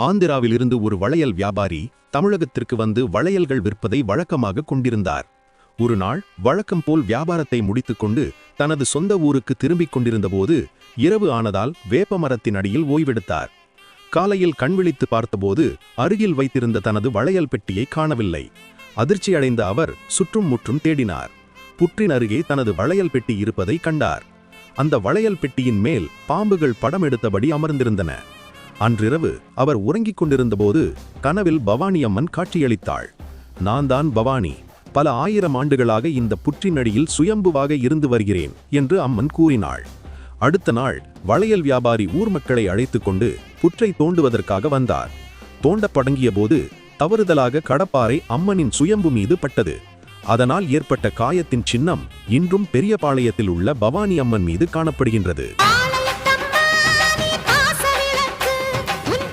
ஆந்திராவிலிருந்து ஒரு வளையல் வியாபாரி தமிழகத்திற்கு வந்து வளையல்கள் விற்பதை வழக்கமாக கொண்டிருந்தார். ஒரு நாள் வழக்கம் போல் வியாபாரத்தை முடித்துக்கொண்டு தனது சொந்த ஊருக்கு திரும்பிக் கொண்டிருந்தபோது இரவு ஆனதால் வேப்பமரத்தின் அடியில் ஓய்வெடுத்தார். காலையில் கண்விழித்து பார்த்தபோது அருகில் வைத்திருந்த தனது வளையல் பெட்டியை காணவில்லை. அதிர்ச்சியடைந்த அவர் சுற்றும் முற்றும் தேடினார். புற்றின் அருகே தனது வளையல் பெட்டி இருப்பதை கண்டார். அந்த வளையல் பெட்டியின் மேல் பாம்புகள் படம் எடுத்தபடி அமர்ந்திருந்தன. அன்றிரவு அவர் உறங்கிக் கொண்டிருந்தபோது கனவில் பவானி அம்மன் காட்சியளித்தாள். நான் தான் பவானி, பல ஆயிரம் ஆண்டுகளாக இந்த புற்றினடியில் சுயம்புவாக இருந்து வருகிறேன் என்று அம்மன் கூறினாள். அடுத்த நாள் வளையல் வியாபாரி ஊர் மக்களை அழைத்து கொண்டு புற்றை தோண்டுவதற்காக வந்தார். தோண்டப் தொடங்கிய போது தவறுதலாக கடப்பாறை அம்மனின் சுயம்பு மீது பட்டது. அதனால் ஏற்பட்ட காயத்தின் சின்னம் இன்றும் பெரியபாளையத்தில் உள்ள பவானி அம்மன் மீது காணப்படுகின்றது.